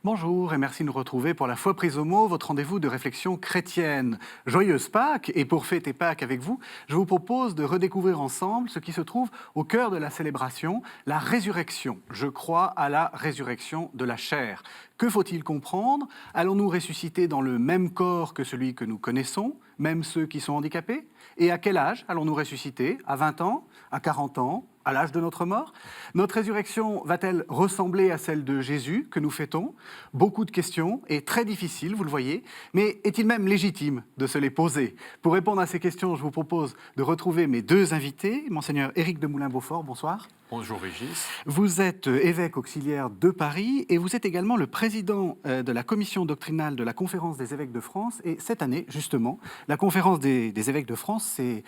Bonjour et merci de nous retrouver pour la foi prise au mot, votre rendez-vous de réflexion chrétienne. Joyeuse Pâques, et pour fêter Pâques avec vous, je vous propose de redécouvrir ensemble ce qui se trouve au cœur de la célébration, la résurrection. Je crois à la résurrection de la chair. Que faut-il comprendre? Allons-nous ressusciter dans le même corps que celui que nous connaissons, même ceux qui sont handicapés? Et à quel âge allons-nous ressusciter? À 20 ans? À 40 ans? À l'âge de notre mort? Notre résurrection va-t-elle ressembler à celle de Jésus que nous fêtons? Beaucoup de questions et très difficiles, vous le voyez, mais est-il même légitime de se les poser? Pour répondre à ces questions, je vous propose de retrouver mes deux invités. Monseigneur Éric de Moulin-Beaufort, bonsoir. Bonjour Régis. Vous êtes évêque auxiliaire de Paris et vous êtes également le président de la commission doctrinale de la Conférence des évêques de France. Et cette année, justement, la Conférence des évêques de France s'est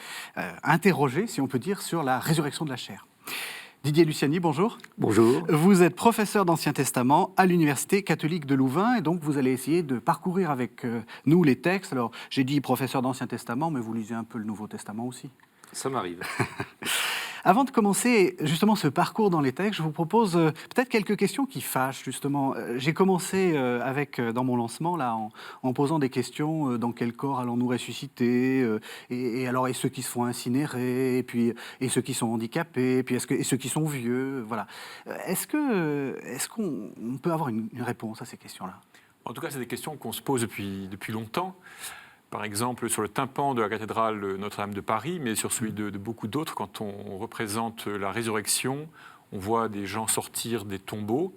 interrogée, si on peut dire, sur la résurrection de la chair. Didier Luciani, bonjour. Bonjour. Vous êtes professeur d'Ancien Testament à l'Université catholique de Louvain et donc vous allez essayer de parcourir avec nous les textes. Alors, j'ai dit professeur d'Ancien Testament, mais vous lisez un peu le Nouveau Testament aussi. Ça m'arrive. Avant de commencer justement ce parcours dans les textes, je vous propose peut-être quelques questions qui fâchent justement. J'ai commencé dans mon lancement là en posant des questions. Dans quel corps allons-nous ressusciter et alors et ceux qui se font incinérer et ceux qui sont handicapés et puis et ceux qui sont vieux, voilà. Est-ce qu'on peut avoir une réponse à ces questions-là? En tout cas, c'est des questions qu'on se pose depuis longtemps. Par exemple, sur le tympan de la cathédrale Notre-Dame de Paris, mais sur celui de beaucoup d'autres, quand on représente la résurrection, on voit des gens sortir des tombeaux.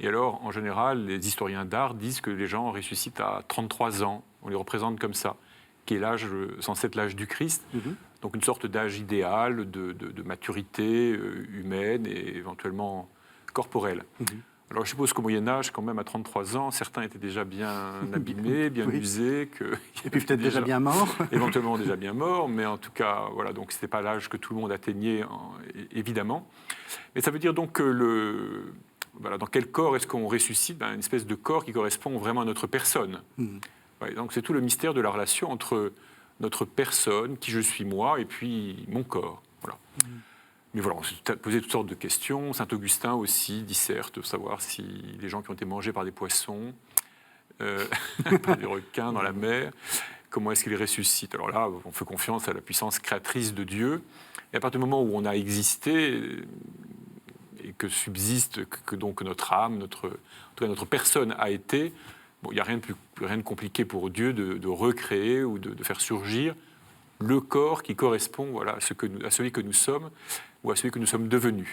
Et alors, en général, les historiens d'art disent que les gens ressuscitent à 33 ans. On les représente comme ça, qui est l'âge, censé être l'âge du Christ. Donc une sorte d'âge idéal, de maturité humaine et éventuellement corporelle. Alors je suppose qu'au Moyen-Âge, quand même, à 33 ans, certains étaient déjà bien abîmés, bien usés. Et puis peut-être déjà bien morts. Éventuellement déjà bien morts, mais en tout cas, voilà, donc ce n'était pas l'âge que tout le monde atteignait, évidemment. Mais ça veut dire donc que voilà, dans quel corps est-ce qu'on ressuscite? Une espèce de corps qui correspond vraiment à notre personne. Ouais, donc c'est tout le mystère de la relation entre notre personne, qui je suis moi, et puis mon corps. Voilà. Mais voilà, on s'est posé toutes sortes de questions. Saint Augustin aussi disserte de savoir si les gens qui ont été mangés par des poissons, par des requins dans la mer, comment est-ce qu'ils ressuscitent? Alors là, on fait confiance à la puissance créatrice de Dieu. Et à partir du moment où on a existé et que subsiste, que donc notre âme, en tout cas notre personne a été, bon, il n'y a rien de compliqué pour Dieu de recréer ou de faire surgir le corps qui correspond voilà, à celui que nous sommes ou à celui que nous sommes devenus.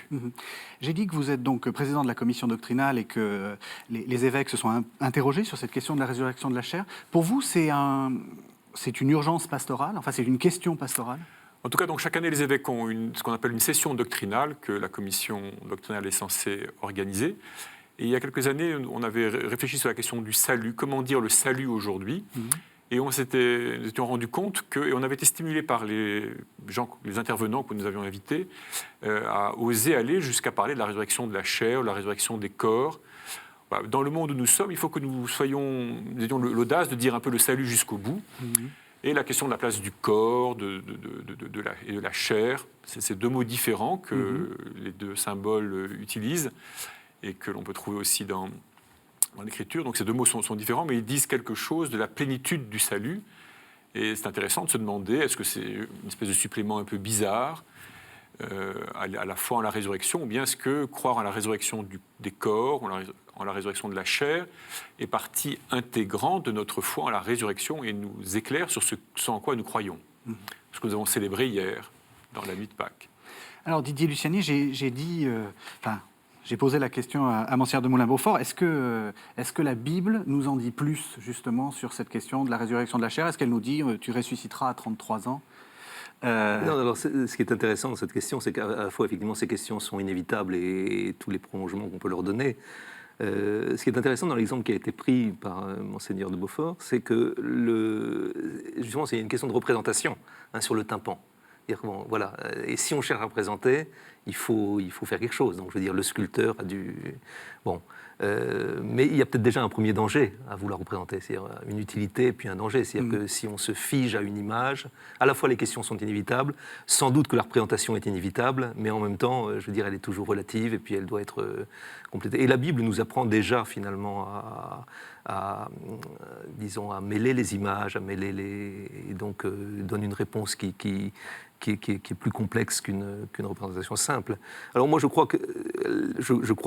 J'ai dit que vous êtes donc président de la commission doctrinale et que les évêques se sont interrogés sur cette question de la résurrection de la chair. Pour vous, c'est une urgence pastorale, enfin c'est une question pastorale? En tout cas, donc, chaque année, les évêques ont ce qu'on appelle une session doctrinale que la commission doctrinale est censée organiser. Et il y a quelques années, on avait réfléchi sur la question du salut. Comment dire le salut aujourd'hui? Et nous étions rendus compte et on avait été stimulés par les intervenants que nous avions invités à oser aller jusqu'à parler de la résurrection de la chair, de la résurrection des corps. Voilà, dans le monde où nous sommes, il faut que nous ayons l'audace de dire un peu le salut jusqu'au bout. Et la question de la place du corps et de la chair, c'est ces deux mots différents que les deux symboles utilisent et que l'on peut trouver aussi dans l'Écriture. Donc ces deux mots sont différents, mais ils disent quelque chose de la plénitude du salut. Et c'est intéressant de se demander, est-ce que c'est une espèce de supplément un peu bizarre à la foi en la résurrection, ou bien est-ce que croire en la résurrection des corps, en la résurrection de la chair, est partie intégrante de notre foi en la résurrection et nous éclaire sur ce en quoi nous croyons. Ce que nous avons célébré hier, dans la nuit de Pâques. Alors Didier Luciani, j'ai posé la question à Monseigneur de Moulin-Beaufort. Est-ce que la Bible nous en dit plus, justement, sur cette question de la résurrection de la chair? Est-ce qu'elle nous dit « tu ressusciteras à 33 ans » Non, alors, ce qui est intéressant dans cette question, c'est qu'à la fois, effectivement, ces questions sont inévitables et tous les prolongements qu'on peut leur donner. Ce qui est intéressant dans l'exemple qui a été pris par Monseigneur de Beaufort, c'est que, justement, c'est une question de représentation sur le tympan. C'est-à-dire, bon, voilà. Et si on cherche à représenter, il faut faire quelque chose. Donc, je veux dire, le sculpteur a dû... Bon. Mais il y a peut-être déjà un premier danger à vouloir représenter, c'est-à-dire une utilité et puis un danger. C'est-à-dire que si on se fige à une image, à la fois les questions sont inévitables, sans doute que la représentation est inévitable, mais en même temps, je veux dire, elle est toujours relative et puis elle doit être complétée. Et la Bible nous apprend déjà finalement disons, à mêler les images, et donc donne une réponse qui est plus complexe qu'une représentation simple. Alors moi, je crois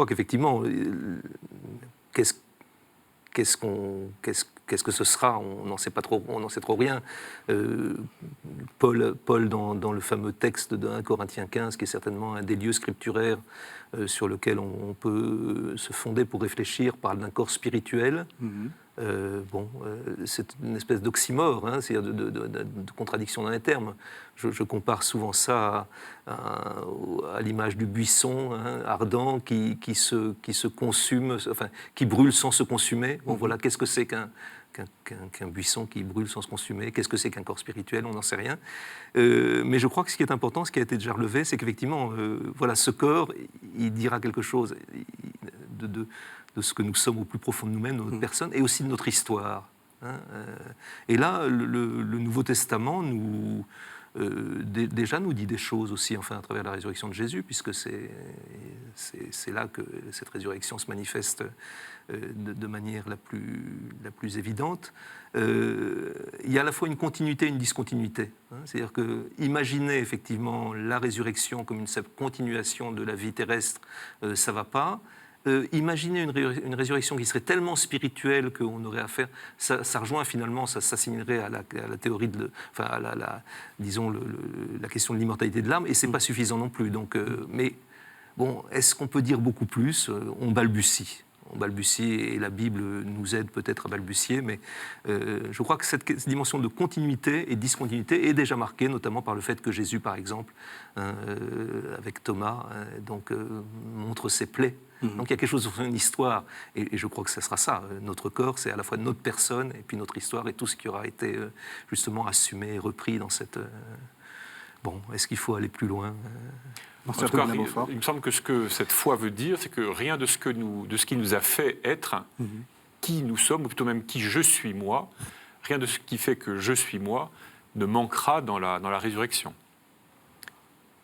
qu'effectivement, qu'est-ce que ce sera? On n'en sait pas trop, on n'en sait trop rien. Paul dans le fameux texte de 1 Corinthiens 15, qui est certainement un des lieux scripturaires sur lequel on peut se fonder pour réfléchir, parle d'un corps spirituel. C'est une espèce d'oxymore, hein, c'est-à-dire de contradiction dans les termes. Je compare souvent ça à l'image du buisson, hein, ardent qui se consume, enfin, qui brûle sans se consumer. Bon, voilà, qu'est-ce que c'est qu'un buisson qui brûle sans se consumer? Qu'est-ce que c'est qu'un corps spirituel? On n'en sait rien. Mais je crois que ce qui est important, ce qui a été déjà relevé, c'est qu'effectivement, voilà, ce corps, il dira quelque chose de ce que nous sommes au plus profond de nous-mêmes, de notre personne, et aussi de notre histoire. Hein. Et là, le Nouveau Testament déjà nous dit des choses aussi, enfin, à travers la résurrection de Jésus, puisque c'est là que cette résurrection se manifeste de manière la plus évidente. Il y a à la fois une continuité et une discontinuité. Hein. C'est-à-dire que imaginer effectivement la résurrection comme une continuation de la vie terrestre, ça ne va pas. Imaginer une résurrection qui serait tellement spirituelle qu'on aurait à faire, ça rejoint finalement, ça s'assimilerait à la théorie disons la question de l'immortalité de l'âme, et c'est pas suffisant non plus. Donc, mais bon, est-ce qu'on peut dire beaucoup plus? On balbutie. Et la Bible nous aide peut-être à balbutier, mais je crois que cette dimension de continuité et de discontinuité est déjà marquée, notamment par le fait que Jésus, par exemple, avec Thomas, montre ses plaies. Donc il y a quelque chose sur une histoire, et je crois que ce sera ça. Notre corps, c'est à la fois notre personne et puis notre histoire et tout ce qui aura été justement assumé et repris dans cette... Bon, est-ce qu'il faut aller plus loin? En tout cas, il me semble que ce que cette foi veut dire, c'est que rien de ce qui nous a fait être, qui nous sommes, ou plutôt même qui je suis moi, rien de ce qui fait que je suis moi ne manquera dans la résurrection.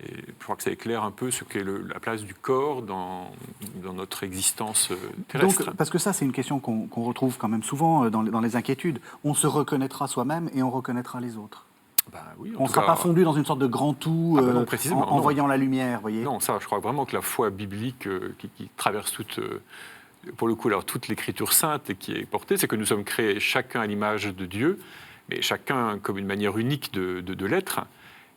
Et je crois que ça éclaire un peu ce qu'est la place du corps dans notre existence terrestre. Donc, parce que ça, c'est une question qu'on retrouve quand même souvent dans les inquiétudes. On se reconnaîtra soi-même et on reconnaîtra les autres. Ben oui, on ne sera pas fondu dans une sorte de grand tout en voyant la lumière, voyez. Non, ça, je crois vraiment que la foi biblique qui traverse pour le coup, alors, toute l'écriture sainte et qui est portée, c'est que nous sommes créés chacun à l'image de Dieu, mais chacun comme une manière unique de l'être.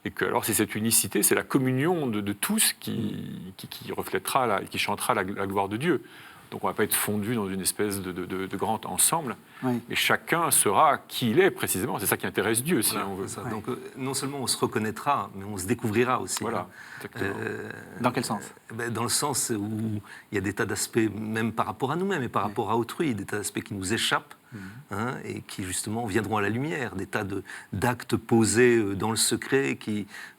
Et que, alors, c'est cette unicité, c'est la communion de tous qui reflètera, qui chantera la gloire de Dieu. Donc on ne va pas être fondu dans une espèce de grand ensemble, oui. Mais chacun sera qui il est précisément. C'est ça qui intéresse Dieu, si on veut. Ça. Donc non seulement on se reconnaîtra, mais on se découvrira aussi. Voilà, exactement. Dans quel sens? Dans le sens où il y a des tas d'aspects, même par rapport à nous-mêmes et par rapport à autrui, des tas d'aspects qui nous échappent. Hein, et qui justement viendront à la lumière, des tas d'actes posés dans le secret,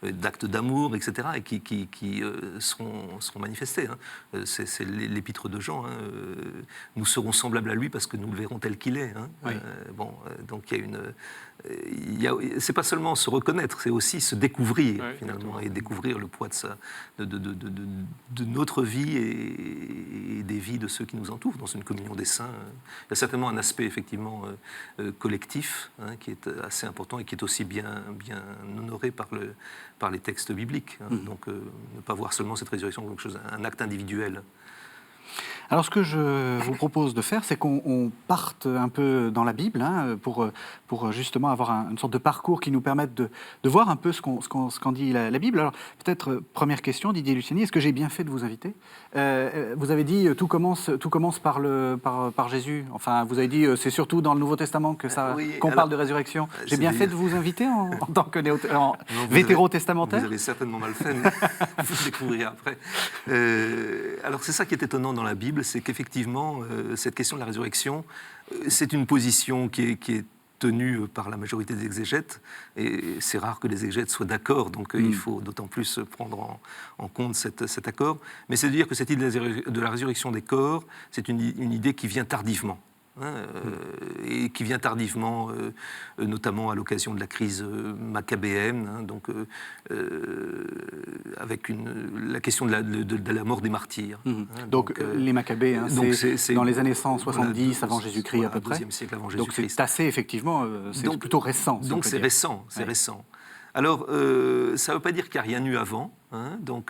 d'actes d'amour, etc., et qui seront manifestés. Hein. C'est l'épître de Jean. Hein. Nous serons semblables à lui parce que nous le verrons tel qu'il est. Hein. Oui. Donc c'est pas seulement se reconnaître, c'est aussi se découvrir finalement, et découvrir le poids de notre vie et des vies de ceux qui nous entourent dans une communion des saints. Il y a certainement un aspect effectivement collectif, hein, qui est assez important et qui est aussi bien honoré par les textes bibliques. Hein. Donc ne pas voir seulement cette résurrection comme quelque chose, un acte individuel. Alors, ce que je vous propose de faire, c'est qu'on parte un peu dans la Bible, hein, pour justement avoir une sorte de parcours qui nous permette de voir un peu ce qu'en dit la Bible. Alors, peut-être, première question, Didier Luciani, est-ce que j'ai bien fait de vous inviter? Vous avez dit, tout commence par Jésus. Enfin, vous avez dit, c'est surtout dans le Nouveau Testament qu'on parle de résurrection. J'ai bien fait de vous inviter en tant que vétéro-testamentaire? Vous avez certainement mal fait, mais vous le découvrirez après. Alors, c'est ça qui est étonnant dans la Bible, c'est qu'effectivement, cette question de la résurrection, c'est une position qui est tenu par la majorité des exégètes, et c'est rare que les exégètes soient d'accord, donc il faut d'autant plus prendre en compte cet accord. Mais c'est de dire que cette idée de la résurrection des corps, c'est une idée qui vient tardivement. Et qui vient tardivement, notamment à l'occasion de la crise maccabéenne, avec la question de la mort des martyrs. Donc les Maccabées, c'est dans les années 170 avant Jésus-Christ à peu près. Au IIe siècle avant Donc Jésus-Christ. c'est assez, effectivement, c'est plutôt récent. Donc c'est récent, récent. Alors, ça ne veut pas dire qu'il n'y a rien eu avant,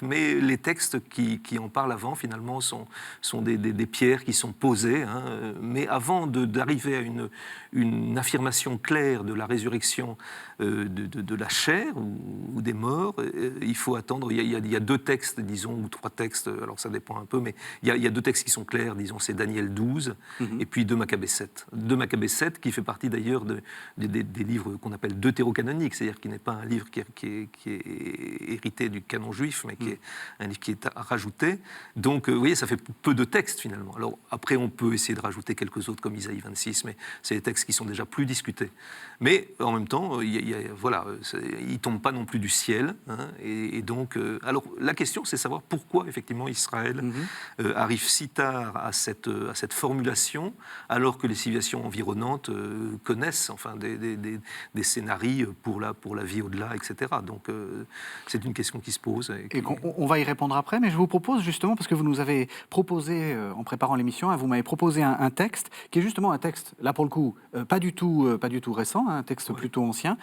mais les textes qui en parlent avant, finalement, sont des pierres qui sont posées. Mais avant d'arriver à une affirmation claire de la résurrection de la chair ou des morts, il faut attendre. Il y a 2 textes, disons, ou 3 textes, alors ça dépend un peu, mais il y a 2 textes qui sont clairs, disons, c'est Daniel 12 et puis 2 Maccabées 7. 2 Maccabées 7 qui fait partie d'ailleurs des livres qu'on appelle deutérocanoniques, c'est-à-dire qui n'est pas un livre qui est hérité du canon juif, mais qui est un livre qui est rajouté. Donc, vous voyez, ça fait peu de textes, finalement. Alors, après, on peut essayer de rajouter quelques autres, comme Isaïe 26, mais c'est des textes qui sont déjà plus discutés. Mais, en même temps, ils ne tombent pas non plus du ciel. Et donc, alors, la question, c'est de savoir pourquoi, effectivement, Israël arrive si tard à cette formulation, alors que les civilisations environnantes connaissent, enfin, des scénarios pour la vie au-delà, etc. Donc, c'est une question qui se pose. Et on va y répondre après, mais je vous propose justement, parce que vous nous avez proposé, en préparant l'émission, vous m'avez proposé un texte, qui est justement un texte, là pour le coup, pas du tout récent, un texte plutôt ancien.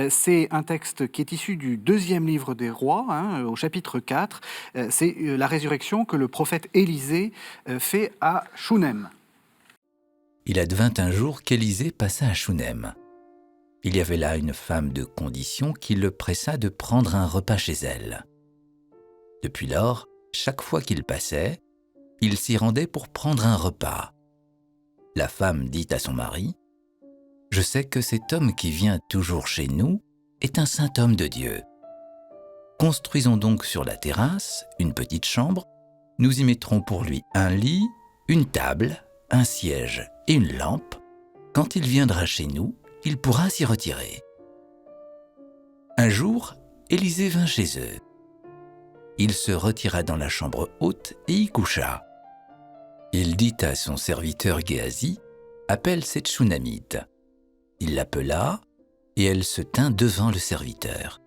C'est un texte qui est issu du 2e livre des rois, au chapitre 4. C'est la résurrection que le prophète Élisée fait à Shunem. Il advint un jour qu'Élisée passa à Shunem. Il y avait là une femme de condition qui le pressa de prendre un repas chez elle. Depuis lors, chaque fois qu'il passait, il s'y rendait pour prendre un repas. La femme dit à son mari : « Je sais que cet homme qui vient toujours chez nous est un saint homme de Dieu. Construisons donc sur la terrasse une petite chambre, nous y mettrons pour lui un lit, une table, un siège et une lampe. Quand il viendra chez nous, il pourra s'y retirer. » Un jour, Élisée vint chez eux. Il se retira dans la chambre haute et y coucha. Il dit à son serviteur Géasi : « Appelle cette Shunamite. » Il l'appela, et elle se tint devant le serviteur.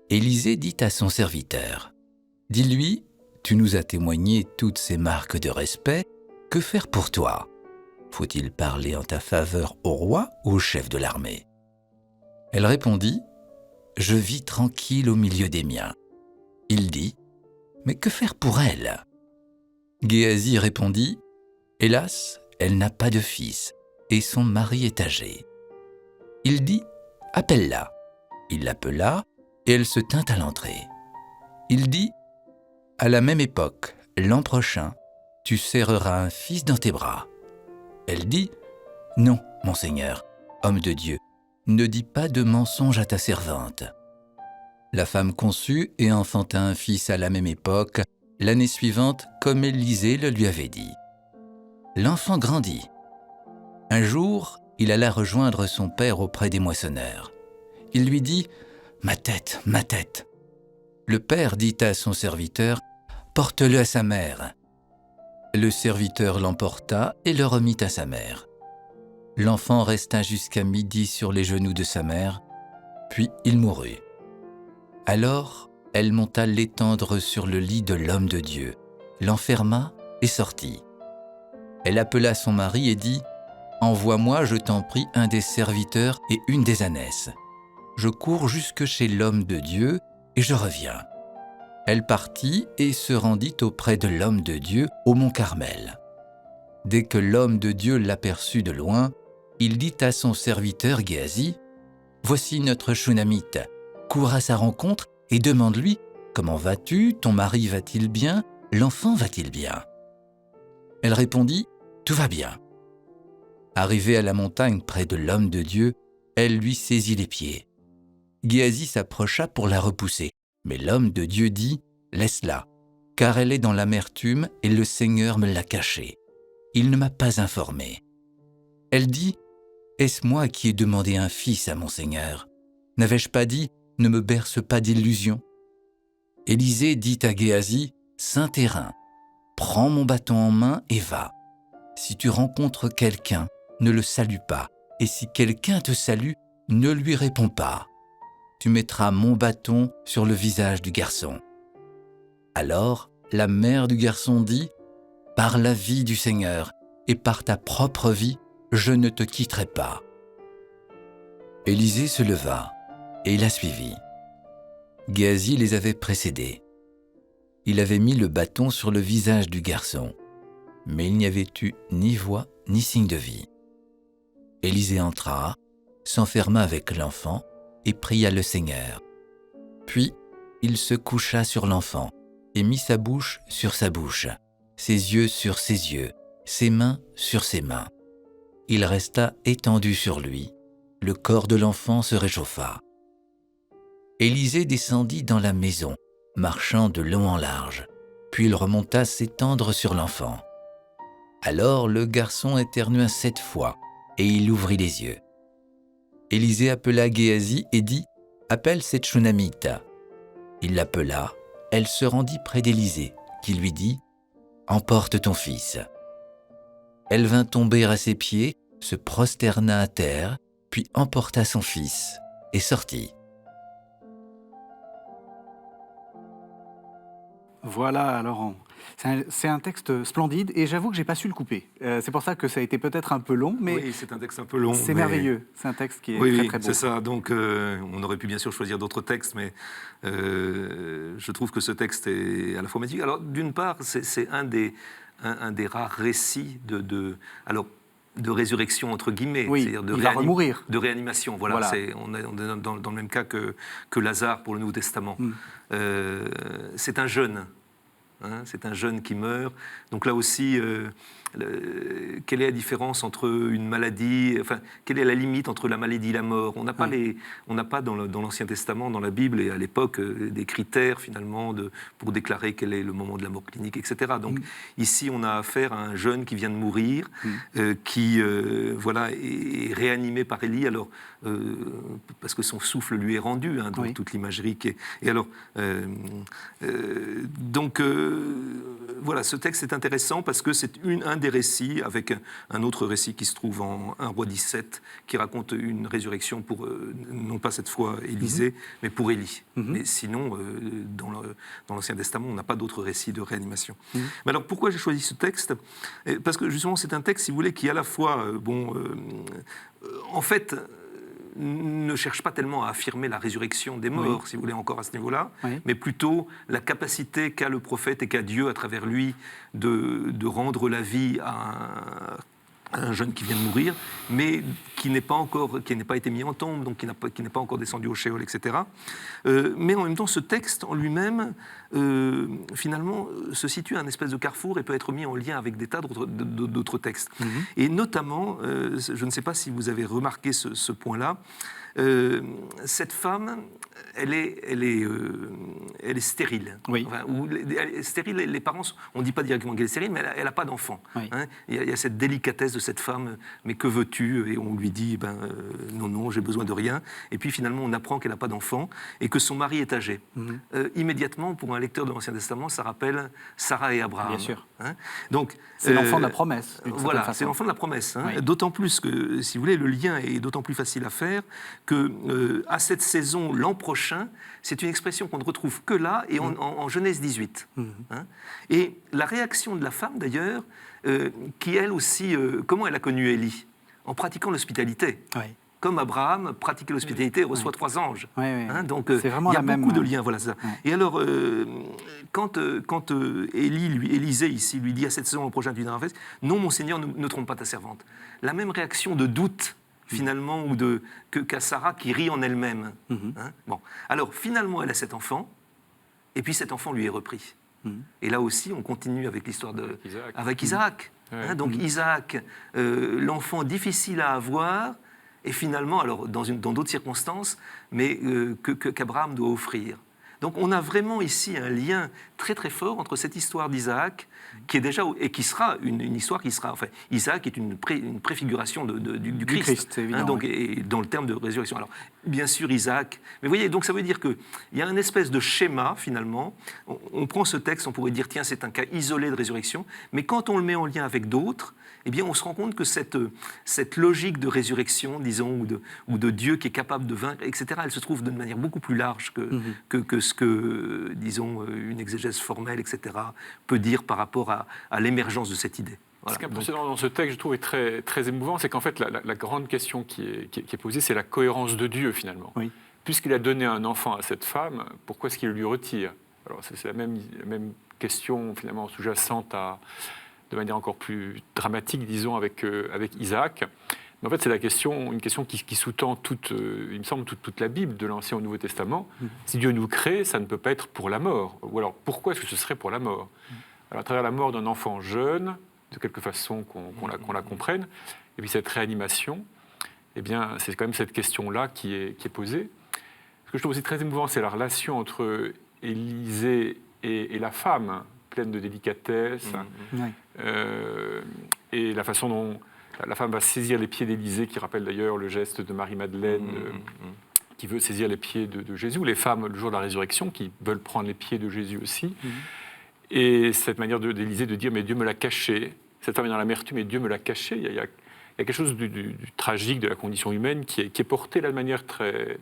Élisée dit à son serviteur : « Dis-lui, tu nous as témoigné toutes ces marques de respect, que faire pour toi ? Faut-il parler en ta faveur au roi ou au chef de l'armée ? » Elle répondit : « Je vis tranquille au milieu des miens. » Il dit : « Mais que faire pour elle ?» Géasi répondit : « Hélas, elle n'a pas de fils, et son mari est âgé. » Il dit : « Appelle-la. » Il l'appela, et elle se tint à l'entrée. Il dit : « À la même époque, l'an prochain, tu serreras un fils dans tes bras. » Elle dit : « Non, mon Seigneur, homme de Dieu, ne dis pas de mensonge à ta servante. » La femme conçut et enfanta un fils à la même époque, l'année suivante, comme Élisée le lui avait dit. L'enfant grandit. Un jour, il alla rejoindre son père auprès des moissonneurs. Il lui dit : « Ma tête, ma tête !» Le père dit à son serviteur : « Porte-le à sa mère. » Le serviteur l'emporta et le remit à sa mère. L'enfant resta jusqu'à midi sur les genoux de sa mère, puis il mourut. Alors, elle monta l'étendre sur le lit de l'homme de Dieu, l'enferma et sortit. Elle appela son mari et dit : « Envoie-moi, je t'en prie, un des serviteurs et une des ânesses. Je cours jusque chez l'homme de Dieu et je reviens. » Elle partit et se rendit auprès de l'homme de Dieu au mont Carmel. Dès que l'homme de Dieu l'aperçut de loin, il dit à son serviteur Géasi : « Voici notre Shunamite. Cours à sa rencontre et demande-lui : Comment vas-tu ? Ton mari va-t-il bien ? L'enfant va-t-il bien ? » Elle répondit : « Tout va bien. » Arrivée à la montagne près de l'homme de Dieu, elle lui saisit les pieds. Géasi s'approcha pour la repousser, mais l'homme de Dieu dit : « Laisse-la, car elle est dans l'amertume et le Seigneur me l'a cachée. Il ne m'a pas informé. » Elle dit : Est-ce moi qui ai demandé un fils à mon Seigneur? N'avais-je pas dit, ne me berce pas d'illusions? Élisée dit à Géasi, Saint terrain, prends mon bâton en main et va. Si tu rencontres quelqu'un, ne le salue pas, et si quelqu'un te salue, ne lui réponds pas. Tu mettras mon bâton sur le visage du garçon. Alors, la mère du garçon dit, par la vie du Seigneur et par ta propre vie, je ne te quitterai pas. Élisée se leva et la suivit. Géasi les avait précédés. Il avait mis le bâton sur le visage du garçon, mais il n'y avait eu ni voix ni signe de vie. Élisée entra, s'enferma avec l'enfant et pria le Seigneur. Puis, il se coucha sur l'enfant et mit sa bouche sur sa bouche, ses yeux sur ses yeux, ses mains sur ses mains. Il resta étendu sur lui. Le corps de l'enfant se réchauffa. Élisée descendit dans la maison, marchant de long en large, puis il remonta s'étendre sur l'enfant. Alors le garçon éternua 7 fois, et il ouvrit les yeux. Élisée appela Géasi et dit « Appelle cette Shunamite ». Il l'appela, elle se rendit près d'Élisée, qui lui dit « Emporte ton fils ». Elle vint tomber à ses pieds, se prosterna à terre, puis emporta son fils et sortit. Voilà, Laurent. C'est un texte splendide et j'avoue que j'ai pas su le couper. C'est pour ça que ça a été peut-être un peu long, mais Oui, c'est un texte un peu long. c'est mais- merveilleux. C'est un texte qui est Oui, très oui, très beau. c'est ça. Donc, on aurait pu bien sûr choisir d'autres textes, mais je trouve que ce texte est à la fois magnifique. Alors, d'une part, c'est un des rares récits de résurrection, entre guillemets. Oui, c'est-à-dire il va remourir. de réanimation. Voilà, Voilà. on est dans le même cas que Lazare pour le Nouveau Testament. C'est un jeune. C'est un jeune qui meurt. Donc là aussi, quelle est la différence entre une maladie, enfin, quelle est la limite entre la maladie et la mort? On n'a pas, dans l'Ancien Testament, dans la Bible et à l'époque, des critères finalement pour déclarer quel est le moment de la mort clinique, etc. Donc ici, on a affaire à un jeune qui vient de mourir, qui voilà, est réanimé par Élie, alors, parce que son souffle lui est rendu, donc toute l'imagerie qui est... Et alors, donc... voilà, ce texte est intéressant parce que c'est un des récits, avec un autre récit qui se trouve en 1 Roi 17, qui raconte une résurrection pour, non pas cette fois Élisée, mais pour Élie. Mais sinon, dans l'Ancien Testament, on n'a pas d'autres récits de réanimation. Mais alors, pourquoi j'ai choisi ce texte? Parce que justement, c'est un texte, si vous voulez, qui à la fois, en fait... ne cherche pas tellement à affirmer la résurrection des morts, si vous voulez, encore à ce niveau-là, mais plutôt la capacité qu'a le prophète et qu'a Dieu, à travers lui, de rendre la vie à un jeune qui vient de mourir, mais qui n'a pas été mis en tombe, donc qui n'est pas encore descendu au Sheol, etc. Mais en même temps, ce texte en lui-même, finalement, se situe à un espèce de carrefour et peut être mis en lien avec des tas d'autres textes. Et notamment, je ne sais pas si vous avez remarqué ce point-là, cette femme, elle est stérile. Oui. Enfin, elle est stérile, les parents, on ne dit pas directement qu'elle est stérile, mais elle n'a pas d'enfant. Oui. Il y a cette délicatesse de cette femme, mais que veux-tu? Et on lui dit, non, j'ai besoin de rien. Et puis finalement, on apprend qu'elle n'a pas d'enfant et que son mari est âgé. Immédiatement, pour un lecteur de l'Ancien Testament, ça rappelle Sarah et Abraham. Bien sûr. Donc, c'est l'enfant de la promesse. Voilà, façon. c'est l'enfant de la promesse. Oui. D'autant plus que, si vous voulez, le lien est d'autant plus facile à faire que à cette saison, l'an prochain, c'est une expression qu'on ne retrouve que là et en Genèse 18. Et la réaction de la femme, d'ailleurs, qui elle aussi, comment elle a connu Élie? En pratiquant l'hospitalité. Oui. Comme Abraham pratiquait l'hospitalité et reçoit 3 anges. Donc c'est vraiment il y a la beaucoup même... de liens. Voilà ça. Et alors, quand Élisée ici lui dit à cette saison au prochain tu viendras en fête, non mon Seigneur, ne trompe pas ta servante. La même réaction de doute finalement ou qu'à Sarah qui rit en elle-même. Bon, alors finalement elle a cet enfant et puis cet enfant lui est repris. Et là aussi on continue avec l'histoire avec Isaac. Donc Isaac, l'enfant difficile à avoir. Et finalement, alors dans d'autres circonstances, mais qu'Abraham doit offrir. Donc on a vraiment ici un lien très très fort entre cette histoire d'Isaac, qui est déjà, et qui sera une histoire qui sera, enfin, Isaac est une préfiguration du Christ, évidemment, donc, et dans le terme de résurrection. Alors, bien sûr, Isaac, mais vous voyez, donc ça veut dire qu'il y a une espèce de schéma, finalement. On prend ce texte, on pourrait dire, tiens, c'est un cas isolé de résurrection, mais quand on le met en lien avec d'autres, eh bien, on se rend compte que cette logique de résurrection, disons, ou de Dieu qui est capable de vaincre, etc., elle se trouve d'une manière beaucoup plus large que ce que, disons, une exégèse formelle, etc., peut dire par rapport à l'émergence de cette idée. Voilà. Ce qui est impressionnant dans ce texte, je trouve, est très, très émouvant, c'est qu'en fait, la grande question qui est posée, c'est la cohérence de Dieu, finalement. Oui. Puisqu'il a donné un enfant à cette femme, pourquoi est-ce qu'il le lui retire? Alors, c'est la même question, finalement, sous-jacente de manière encore plus dramatique, disons, avec Isaac. Mais en fait, c'est une question qui sous-tend il me semble, toute la Bible, de l'Ancien au Nouveau Testament. Si Dieu nous crée, ça ne peut pas être pour la mort. Ou alors, pourquoi est-ce que ce serait pour la mort? Alors, à travers la mort d'un enfant jeune, de quelque façon qu'on la comprenne, et puis cette réanimation, eh bien, c'est quand même cette question-là qui est posée. Ce que je trouve aussi très émouvant, c'est la relation entre Élisée et la femme, pleine de délicatesse, et la façon dont la femme va saisir les pieds d'Élisée, qui rappelle d'ailleurs le geste de Marie-Madeleine, qui veut saisir les pieds de Jésus, ou les femmes, le jour de la résurrection, qui veulent prendre les pieds de Jésus aussi. Et cette manière d'Élisée de dire « mais Dieu me l'a caché », cette femme est dans l'amertume, mais Dieu me l'a caché. Il y a quelque chose du tragique de la condition humaine qui est porté là de manière très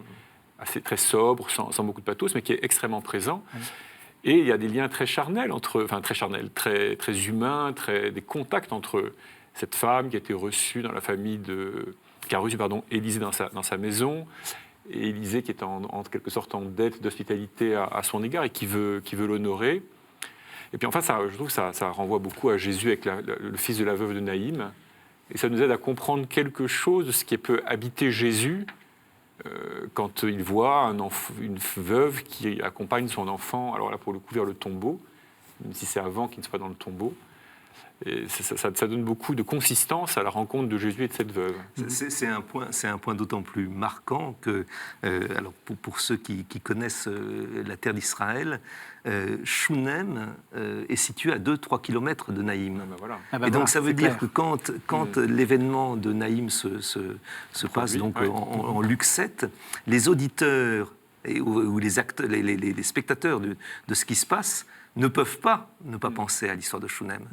sobre, sans beaucoup de pathos, mais qui est extrêmement présent. Et il y a des liens très charnels, très humains, des contacts entre cette femme qui a été reçue dans la famille qui a reçu Élisée dans sa maison, et Élisée qui est en quelque sorte en dette d'hospitalité à son égard et qui veut l'honorer. Et puis enfin, je trouve que ça renvoie beaucoup à Jésus avec le fils de la veuve de Naïm, et ça nous aide à comprendre quelque chose de ce qui peut habiter Jésus quand il voit une veuve qui accompagne son enfant, alors là pour le coup vers le tombeau, même si c'est avant qu'il ne soit dans le tombeau. Et ça donne beaucoup de consistance à la rencontre de Jésus et de cette veuve. C'est un point d'autant plus marquant que, alors pour ceux qui connaissent la terre d'Israël, Shunem est situé à 2-3 km de Naïm. Et donc ça veut dire que quand l'événement de Naïm se passe donc en Luc 7, les auditeurs ou les spectateurs de ce qui se passe ne peuvent pas ne pas penser à l'histoire de Shunem,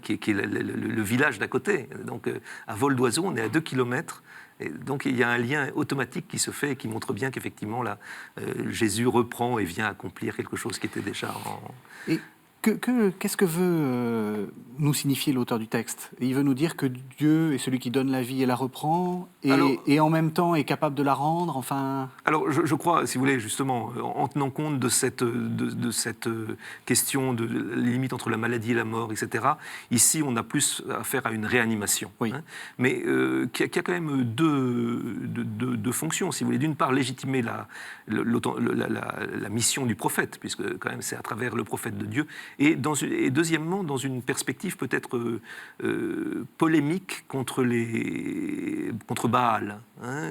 qui est le village d'à côté. Donc, à vol d'oiseau, on est à 2 kilomètres. Et donc, il y a un lien automatique qui se fait et qui montre bien qu'effectivement, là, Jésus reprend et vient accomplir quelque chose qui était déjà Et qu'est-ce que veut nous signifier l'auteur du texte? Il veut nous dire que Dieu est celui qui donne la vie et la reprend, et en même temps est capable de la rendre, enfin... Alors, je crois, si vous voulez, justement, en tenant compte de cette question de la limite entre la maladie et la mort, etc., ici, on a plus affaire à une réanimation. Oui. Mais qui a quand même deux fonctions, si vous voulez. D'une part, légitimer la mission du prophète, puisque quand même c'est à travers le prophète de Dieu, et deuxièmement, dans une perspective peut-être polémique contre Baal,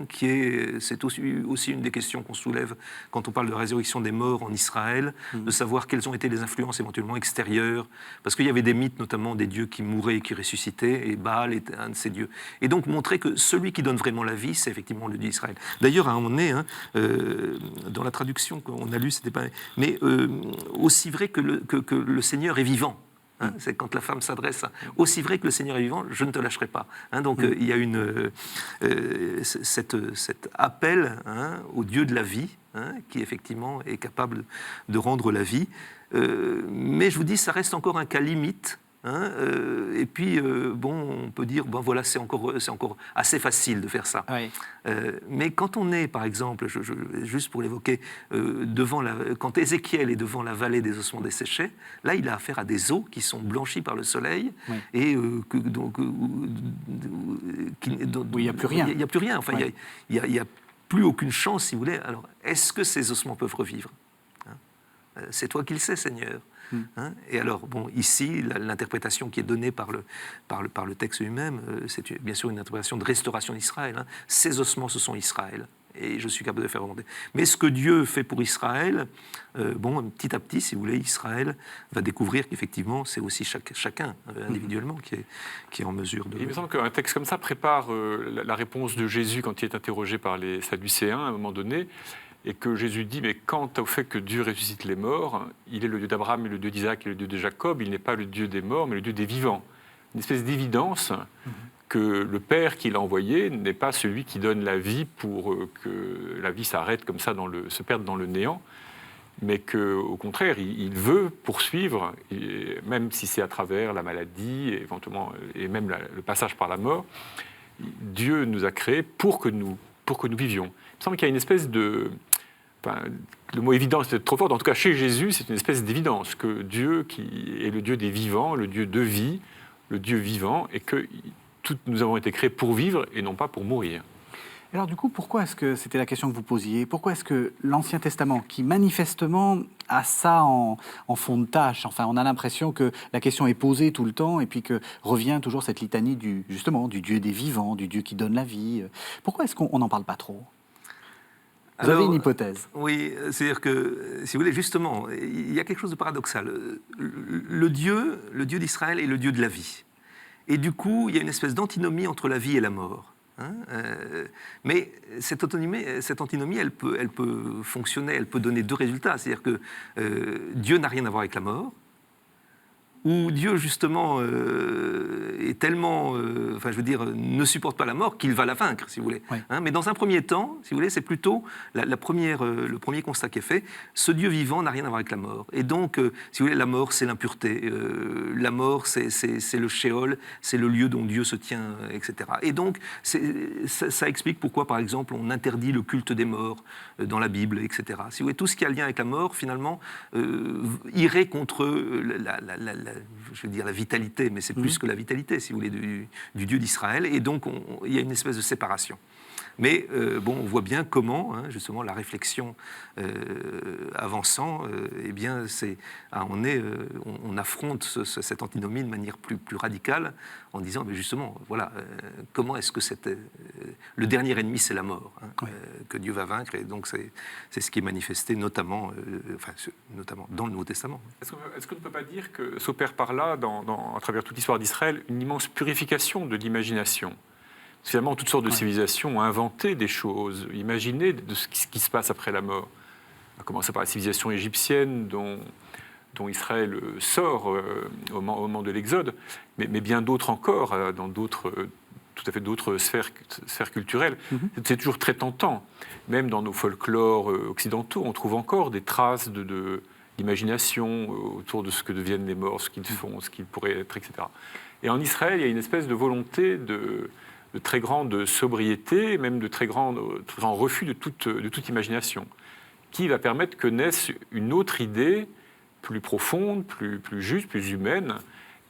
c'est aussi une des questions qu'on soulève quand on parle de la résurrection des morts en Israël, de savoir quelles ont été les influences éventuellement extérieures, parce qu'il y avait des mythes, notamment des dieux qui mouraient et qui ressuscitaient, et Baal était un de ces dieux. Et donc montrer que celui qui donne vraiment la vie, c'est effectivement le Dieu d'Israël. D'ailleurs, à un moment donné, dans la traduction qu'on a lue, c'était pas... Mais aussi vrai que le Seigneur est vivant. C'est quand la femme s'adresse à « Aussi vrai que le Seigneur est vivant, je ne te lâcherai pas ». Donc il y a cet appel au Dieu de la vie, qui effectivement est capable de rendre la vie. Mais je vous dis, ça reste encore un cas limite. Et puis, on peut dire, voilà, c'est encore assez facile de faire ça. Oui. Mais quand on est, par exemple, juste pour l'évoquer, quand Ézéchiel est devant la vallée des ossements desséchés, là, il a affaire à des os qui sont blanchis par le soleil, oui. Et où il n'y a plus rien. Il n'y a plus rien. Enfin, oui. Il n'y a plus aucune chance, si vous voulez. Alors, est-ce que ces ossements peuvent revivre ? C'est toi qui le sais, Seigneur. Et alors, ici, l'interprétation qui est donnée par le texte lui-même, c'est bien sûr une interprétation de restauration d'Israël. Ces ossements, ce sont Israël. et je suis capable de faire remonter. Mais ce que Dieu fait pour Israël, petit à petit, si vous voulez, Israël va découvrir qu'effectivement, c'est aussi chacun individuellement qui est en mesure de... Il me semble qu'un texte comme ça prépare la réponse de Jésus quand il est interrogé par les Sadducéens à un moment donné, et que Jésus dit, mais quant au fait que Dieu ressuscite les morts, il est le Dieu d'Abraham et le Dieu d'Isaac et le Dieu de Jacob, il n'est pas le Dieu des morts, mais le Dieu des vivants. Une espèce d'évidence que le Père qui l'a envoyé n'est pas celui qui donne la vie pour que la vie s'arrête comme ça, se perde dans le néant, mais qu'au contraire, il veut poursuivre, même si c'est à travers la maladie, éventuellement, et même le passage par la mort. Dieu nous a créés pour que nous vivions. Il me semble qu'il y a une espèce de... le mot évidence est peut-être trop fort, en tout cas chez Jésus, c'est une espèce d'évidence que Dieu qui est le Dieu des vivants, le Dieu de vie, le Dieu vivant, et que nous avons été créés pour vivre et non pas pour mourir. Alors du coup, pourquoi est-ce que, c'était la question que vous posiez, pourquoi est-ce que l'Ancien Testament, qui manifestement a ça en fond de tâche, enfin on a l'impression que la question est posée tout le temps et puis que revient toujours cette litanie du Dieu des vivants, du Dieu qui donne la vie, pourquoi est-ce qu'on n'en parle pas trop ? Vous avez une hypothèse. Oui, c'est-à-dire que, si vous voulez, justement, il y a quelque chose de paradoxal. Le Dieu d'Israël est le Dieu de la vie. Et du coup, il y a une espèce d'antinomie entre la vie et la mort. Mais cette antinomie, elle peut fonctionner, elle peut donner deux résultats. C'est-à-dire que Dieu n'a rien à voir avec la mort, où Dieu, justement, est tellement, ne supporte pas la mort qu'il va la vaincre, si vous voulez. Oui. Mais dans un premier temps, si vous voulez, c'est plutôt le premier constat qui est fait. Ce Dieu vivant n'a rien à voir avec la mort. Et donc, si vous voulez, la mort, c'est l'impureté. La mort, c'est le shéol, c'est le lieu dont Dieu se tient, etc. Et donc, ça explique pourquoi, par exemple, on interdit le culte des morts dans la Bible, etc. Si vous voulez, tout ce qui a lien avec la mort, finalement, irait contre la vitalité, mais c'est plus que la vitalité, si vous voulez, du Dieu d'Israël. Et donc, il y a une espèce de séparation. Mais on voit bien comment, justement, la réflexion avançant, on affronte cette antinomie de manière plus radicale, en disant, mais justement, voilà, comment est-ce que le dernier ennemi, c'est la mort, que Dieu va vaincre, et donc c'est ce qui est manifesté notamment dans le Nouveau Testament. Est-ce qu'on ne peut pas dire que s'opère par là, à travers toute l'histoire d'Israël, une immense purification de l'imagination ? Finalement, toutes sortes de civilisations ont inventé des choses, imaginé de ce qui se passe après la mort. On a commencé par la civilisation égyptienne, dont Israël sort au moment de l'Exode, mais bien d'autres encore, dans tout à fait d'autres sphères culturelles. C'est toujours très tentant. Même dans nos folklores occidentaux, on trouve encore des traces d'imagination autour de ce que deviennent les morts, ce qu'ils font, ce qu'ils pourraient être, etc. Et en Israël, il y a une espèce de volonté de très grande sobriété, même de très grand refus de toute imagination, qui va permettre que naisse une autre idée plus profonde, plus juste, plus humaine,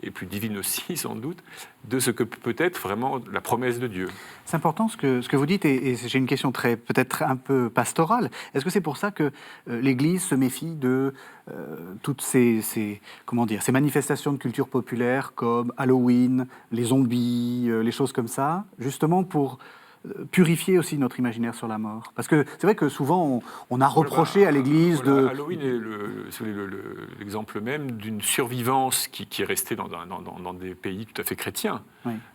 et plus divine aussi, sans doute, de ce que peut être vraiment la promesse de Dieu. C'est important ce que vous dites, et j'ai une question peut-être un peu pastorale. Est-ce que c'est pour ça que l'Église se méfie de toutes ces manifestations de culture populaire comme Halloween, les zombies, les choses comme ça, justement pour purifier aussi notre imaginaire sur la mort? Parce que c'est vrai que souvent, on a reproché à l'Église de... Halloween est l'exemple même d'une survivance qui est restée dans des pays tout à fait chrétiens,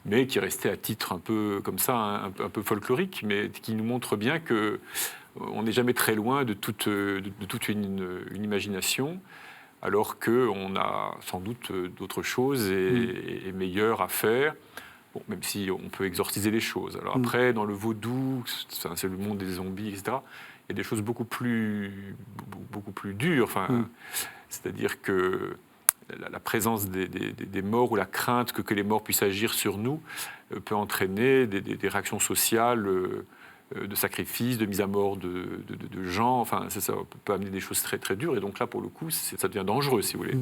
mais qui est restée à titre un peu comme ça, un peu folklorique, mais qui nous montre bien qu'on n'est jamais très loin de toute une imagination, alors qu'on a sans doute d'autres choses et meilleures à faire. Bon, même si on peut exorciser les choses. Alors après, dans le vaudou, c'est le monde des zombies, etc., il y a des choses beaucoup plus dures. C'est-à-dire que la présence des morts ou la crainte que les morts puissent agir sur nous peut entraîner des réactions sociales de sacrifice, de mise à mort de gens. Enfin, ça peut amener des choses très, très dures. Et donc là, pour le coup, ça devient dangereux, si vous voulez.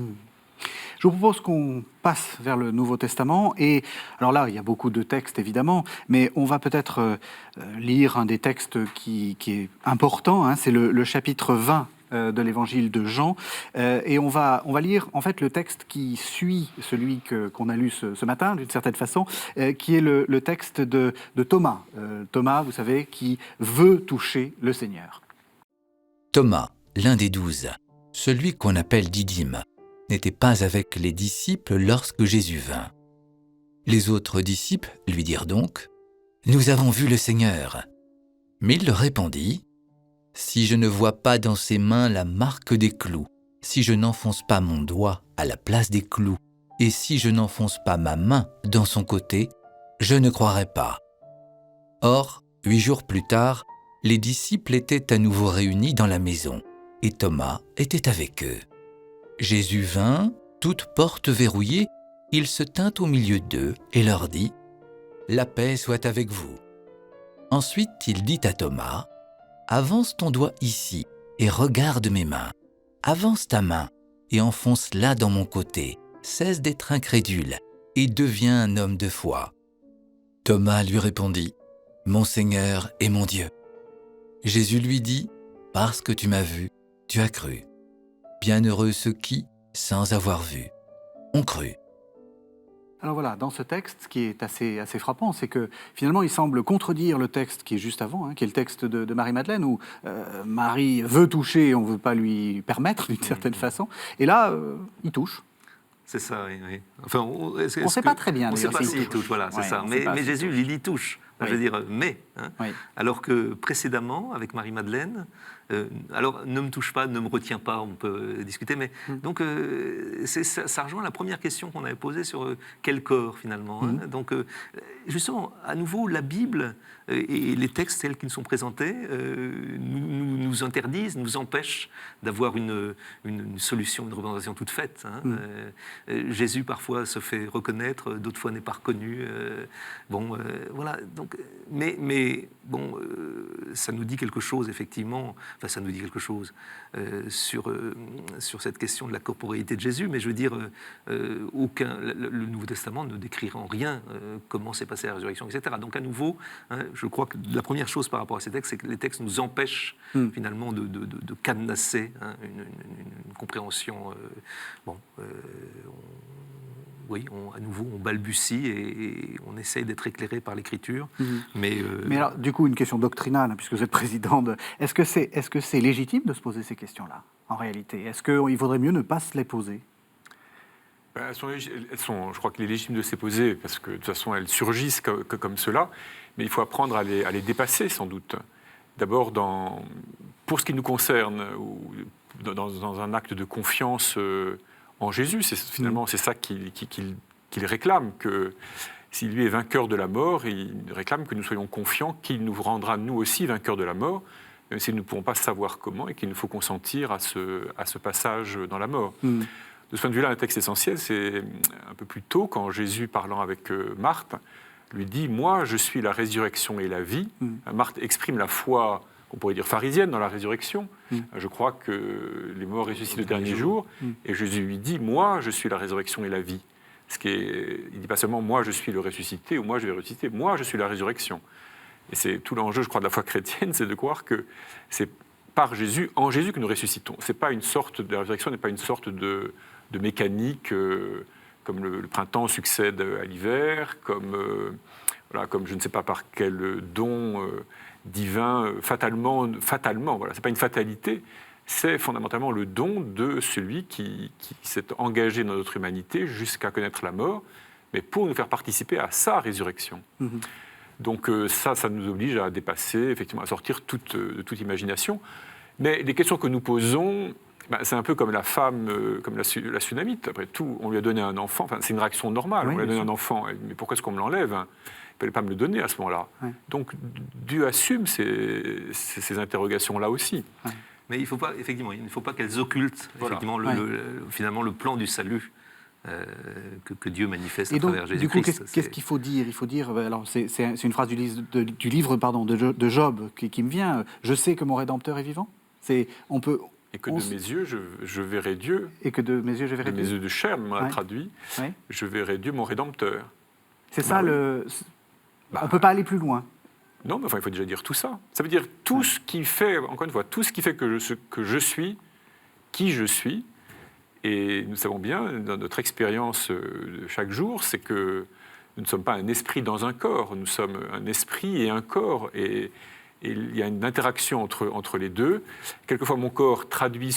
Je vous propose qu'on passe vers le Nouveau Testament. Et alors là, il y a beaucoup de textes, évidemment, mais on va peut-être lire un des textes qui est important. C'est le chapitre 20 de l'évangile de Jean. Et on va lire en fait le texte qui suit celui qu'on a lu ce matin, d'une certaine façon, qui est le texte de Thomas. Thomas, vous savez, qui veut toucher le Seigneur. Thomas, l'un des 12, celui qu'on appelle Didyme, n'était pas avec les disciples lorsque Jésus vint. Les autres disciples lui dirent donc : « Nous avons vu le Seigneur. » Mais il leur répondit : « Si je ne vois pas dans ses mains la marque des clous, si je n'enfonce pas mon doigt à la place des clous, et si je n'enfonce pas ma main dans son côté, je ne croirai pas. » Or, 8 jours plus tard, les disciples étaient à nouveau réunis dans la maison, et Thomas était avec eux. Jésus vint, toute porte verrouillée, il se tint au milieu d'eux et leur dit : « La paix soit avec vous. » Ensuite, il dit à Thomas : « Avance ton doigt ici et regarde mes mains. Avance ta main et enfonce-la dans mon côté. Cesse d'être incrédule et deviens un homme de foi. » Thomas lui répondit : « Mon Seigneur et mon Dieu. » Jésus lui dit : « Parce que tu m'as vu, tu as cru. Bienheureux ceux qui, sans avoir vu, ont cru. » Alors voilà, dans ce texte, ce qui est assez frappant, c'est que finalement, il semble contredire le texte qui est juste avant, qui est le texte de Marie-Madeleine, où Marie veut toucher et on ne veut pas lui permettre d'une certaine façon. Et là, il touche. C'est ça, oui. Enfin, on ne sait pas très bien. On ne sait pas s'il touche, voilà, c'est ça. Mais Jésus, il y touche. Oui. Je veux dire, oui. Alors que précédemment, avec Marie-Madeleine, alors ne me touche pas, ne me retiens pas, on peut discuter, mais donc ça rejoint la première question qu'on avait posée sur quel corps finalement. Donc justement, à nouveau, la Bible et les textes tels qu'ils sont présentés nous interdisent, nous empêchent d'avoir une solution, une représentation toute faite. Jésus parfois se fait reconnaître, d'autres fois n'est pas reconnu. Voilà. Donc, mais bon, ça nous dit quelque chose effectivement. Enfin, ça nous dit quelque chose sur cette question de la corporéité de Jésus. Mais je veux dire, le Nouveau Testament ne décrit en rien comment s'est passée la résurrection, etc. Donc à nouveau, je crois que la première chose par rapport à ces textes, c'est que les textes nous empêchent finalement de cadenasser une compréhension. À nouveau, on balbutie et on essaye d'être éclairé par l'Écriture. Mais alors, du coup, une question doctrinale, puisque vous êtes président de... Est-ce que c'est légitime de se poser ces questions-là, en réalité ? Est-ce qu'il vaudrait mieux ne pas se les poser ? Je crois qu'il est légitime de se les poser, parce que de toute façon, elles surgissent comme cela, mais il faut apprendre à les dépasser, sans doute. D'abord, pour ce qui nous concerne, ou dans un acte de confiance en Jésus, finalement, c'est ça qu'il réclame, que s'il lui est vainqueur de la mort, il réclame que nous soyons confiants qu'il nous rendra nous aussi vainqueurs de la mort, même si nous ne pouvons pas savoir comment, et qu'il nous faut consentir à ce passage dans la mort. De ce point de vue-là, un texte essentiel, c'est un peu plus tôt, quand Jésus, parlant avec Marthe, lui dit « Moi, je suis la résurrection et la vie ». Marthe exprime la foi, on pourrait dire pharisienne, dans la résurrection. Je crois que les morts ressuscitent le dernier jour. Et Jésus lui dit « Moi, je suis la résurrection et la vie ». Il ne dit pas seulement « Moi, je suis le ressuscité » ou « Moi, je vais ressusciter ». « Moi, je suis la résurrection ». Et c'est tout l'enjeu, je crois, de la foi chrétienne, c'est de croire que c'est par Jésus, en Jésus, que nous ressuscitons. La résurrection n'est pas une sorte de mécanique, comme le printemps succède à l'hiver, comme je ne sais pas par quel don divin, fatalement, voilà, c'est pas une fatalité, c'est fondamentalement le don de celui qui s'est engagé dans notre humanité jusqu'à connaître la mort, mais pour nous faire participer à sa résurrection. Donc ça nous oblige à dépasser, effectivement, à sortir de toute imagination. Mais les questions que nous posons, c'est un peu comme la femme, comme la Sunamite. Après tout, on lui a donné un enfant, c'est une réaction normale, on lui a donné un enfant, mais pourquoi est-ce qu'on me l'enlève ? Il ne fallait pas me le donner à ce moment-là. Donc Dieu assume ces interrogations-là aussi. Mais il ne faut pas qu'elles occultent finalement le plan du salut que Dieu manifeste à travers Jésus-Christ. Du coup, qu'est-ce qu'il faut dire ? Il faut dire, alors c'est une phrase du livre de Job qui me vient. Je sais que mon Rédempteur est vivant. Et que de mes yeux, je verrai Dieu. Et que de mes yeux, je verrai Dieu. De mes yeux de chair, on l'a traduit. Je verrai Dieu, mon Rédempteur. C'est ça le. On ne peut pas aller plus loin. Non, mais enfin, il faut déjà dire tout ça. Ça veut dire tout ce qui fait, encore une fois, tout ce qui fait que je suis, qui je suis. Et nous savons bien, dans notre expérience de chaque jour, c'est que nous ne sommes pas un esprit dans un corps, nous sommes un esprit et un corps. Et il y a une interaction entre les deux. Quelquefois, mon corps traduit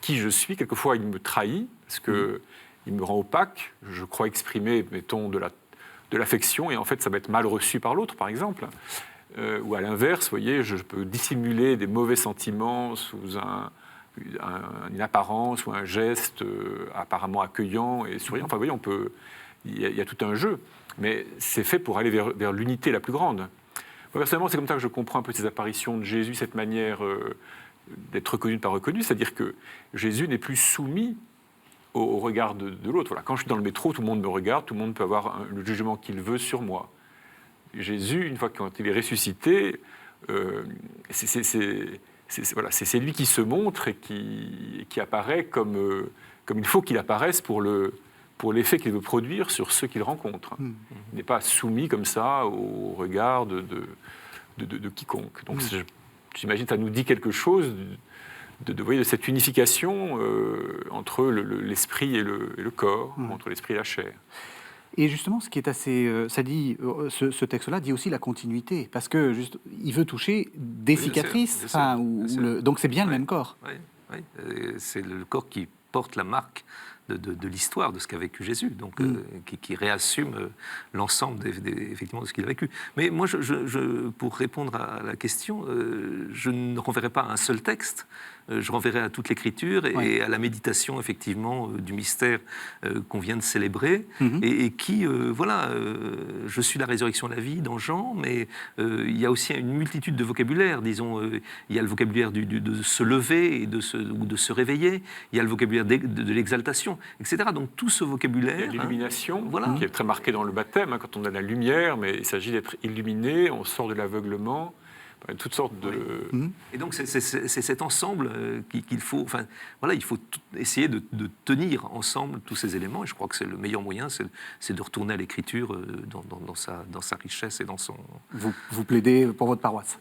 qui je suis. Quelquefois, il me trahit, parce qu'il me rend opaque. Je crois exprimer, mettons, de l'affection, et en fait, ça va être mal reçu par l'autre, par exemple. Ou à l'inverse, vous voyez, je peux dissimuler des mauvais sentiments sous une apparence ou un geste apparemment accueillant et souriant. Enfin, vous voyez, il y a tout un jeu. Mais c'est fait pour aller vers l'unité la plus grande. Moi, personnellement, c'est comme ça que je comprends un peu ces apparitions de Jésus, cette manière d'être reconnu, pas reconnu. C'est-à-dire que Jésus n'est plus soumis au regard de l'autre. Voilà, quand je suis dans le métro, tout le monde me regarde, tout le monde peut avoir le jugement qu'il veut sur moi. Jésus, une fois qu'il est ressuscité, c'est lui qui se montre et qui apparaît comme il faut qu'il apparaisse pour l'effet qu'il veut produire sur ceux qu'il rencontre. Il n'est pas soumis comme ça au regard de quiconque. Donc j'imagine que ça nous dit quelque chose de cette unification entre l'esprit et le corps, entre l'esprit et la chair. Et justement, ce qui est assez, ce texte-là dit aussi la continuité, parce que il veut toucher des cicatrices, donc c'est bien le même corps. Oui. C'est le corps qui porte la marque de l'histoire, de ce qu'a vécu Jésus, donc qui réassume l'ensemble effectivement de ce qu'il a vécu. Mais moi, pour répondre à la question, je ne renverrai pas à un seul texte. Je renverrai à toute l'Écriture et à la méditation, effectivement, du mystère qu'on vient de célébrer, et qui, je suis la résurrection de la vie dans Jean, mais il y a aussi une multitude de vocabulaires, disons, il y a le vocabulaire de se lever et de se réveiller, il y a le vocabulaire de l'exaltation, etc. Donc tout ce vocabulaire... Il y a l'illumination, qui est très marquée dans le baptême, quand on a la lumière, mais il s'agit d'être illuminé, on sort de l'aveuglement, toutes sortes de... Et donc c'est cet ensemble qu'il faut... il faut essayer de tenir ensemble tous ces éléments, et je crois que c'est le meilleur moyen, c'est de retourner à l'Écriture dans sa richesse et dans son... Vous plaidez pour votre paroisse.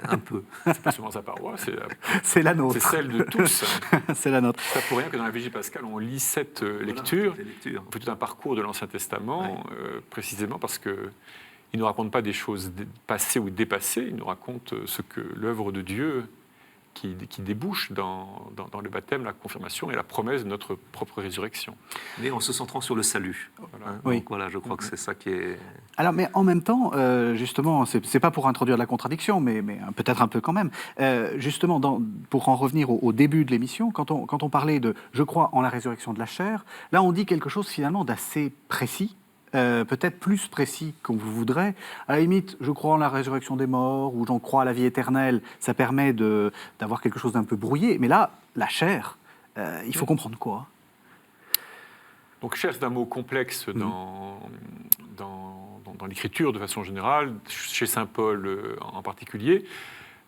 Un peu. C'est pas seulement sa paroisse, c'est la nôtre. C'est celle de tous. C'est la nôtre. C'est pas pour rien que dans la Vigie pascale, on lit cette lecture. On fait tout un parcours de l'Ancien Testament, précisément parce que il ne nous raconte pas des choses passées ou dépassées, il nous raconte ce que l'œuvre de Dieu qui débouche dans le baptême, la confirmation et la promesse de notre propre résurrection. Mais en se centrant sur le salut. Oui. Donc voilà, je crois que c'est ça qui est... Alors, mais en même temps, justement, c'est pas pour introduire la contradiction, mais peut-être un peu quand même. Justement, pour en revenir au début de l'émission, quand on parlait de « je crois en la résurrection de la chair », là on dit quelque chose finalement d'assez précis. Peut-être plus précis qu'on vous voudrait. À la limite, je crois en la résurrection des morts ou j'en crois à la vie éternelle, ça permet d'avoir quelque chose d'un peu brouillé. Mais là, la chair, il faut comprendre quoi? Donc chair, c'est un mot complexe dans l'écriture de façon générale, chez saint Paul en particulier.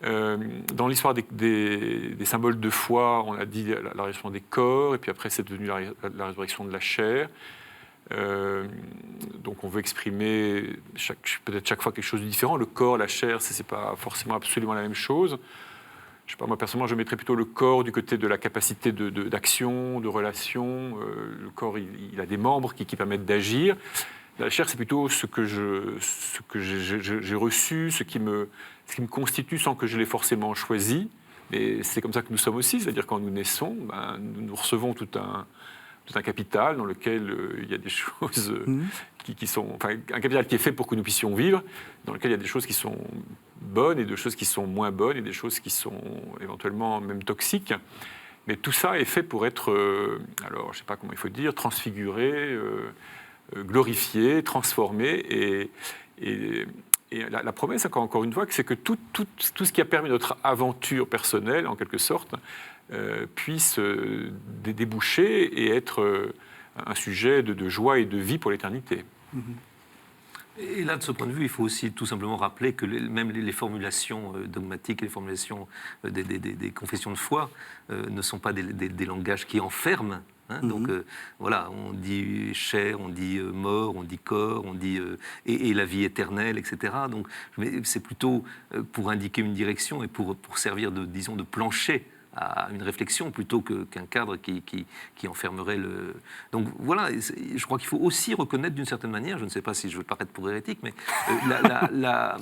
Dans l'histoire des symboles de foi, on a dit la résurrection des corps, et puis après c'est devenu la résurrection de la chair. Donc on veut exprimer peut-être chaque fois quelque chose de différent. Le corps, la chair, c'est pas forcément absolument la même chose. Je sais pas, moi personnellement, je mettrais plutôt le corps du côté de la capacité d'action, de relation. Le corps, il a des membres qui permettent d'agir. La chair, c'est plutôt ce que j'ai reçu, ce qui me constitue sans que je l'ai forcément choisi. Mais c'est comme ça que nous sommes aussi, c'est-à-dire quand nous naissons, nous recevons tout un capital dans lequel il y a des choses qui sont... Enfin, un capital qui est fait pour que nous puissions vivre, dans lequel il y a des choses qui sont bonnes et des choses qui sont moins bonnes et des choses qui sont éventuellement même toxiques. Mais tout ça est fait pour être, alors je ne sais pas comment il faut dire, transfiguré, glorifié, transformé. Et la promesse, encore une fois, c'est que tout ce qui a permis notre aventure personnelle, en quelque sorte, puisse déboucher et être un sujet de joie et de vie pour l'éternité. Et là, de ce point de vue, il faut aussi tout simplement rappeler que même les formulations dogmatiques, les formulations des confessions de foi ne sont pas des langages qui enferment Donc voilà, on dit chair, on dit mort, on dit corps, on dit et la vie éternelle, etc. Donc c'est plutôt pour indiquer une direction et pour servir disons, de plancher à une réflexion plutôt qu'un cadre qui enfermerait le... Donc voilà, je crois qu'il faut aussi reconnaître d'une certaine manière, je ne sais pas si je veux paraître pour hérétique, mais la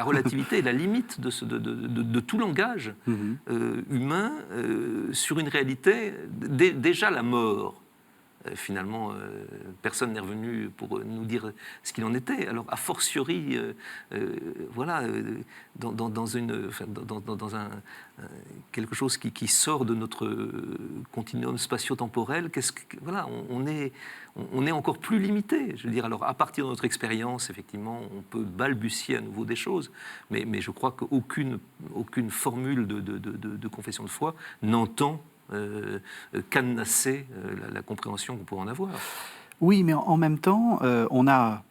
relativité et la limite de tout langage humain sur une réalité, déjà la mort. Finalement, personne n'est revenu pour nous dire ce qu'il en était. Alors, a fortiori, voilà, dans quelque chose qui sort de notre continuum spatio-temporel, voilà, on est encore plus limité. Je veux dire, alors, à partir de notre expérience, effectivement, on peut balbutier à nouveau des choses, mais je crois qu'aucune formule de confession de foi n'entend cadenasser la compréhension qu'on pourrait en avoir. Oui, mais en même temps, on a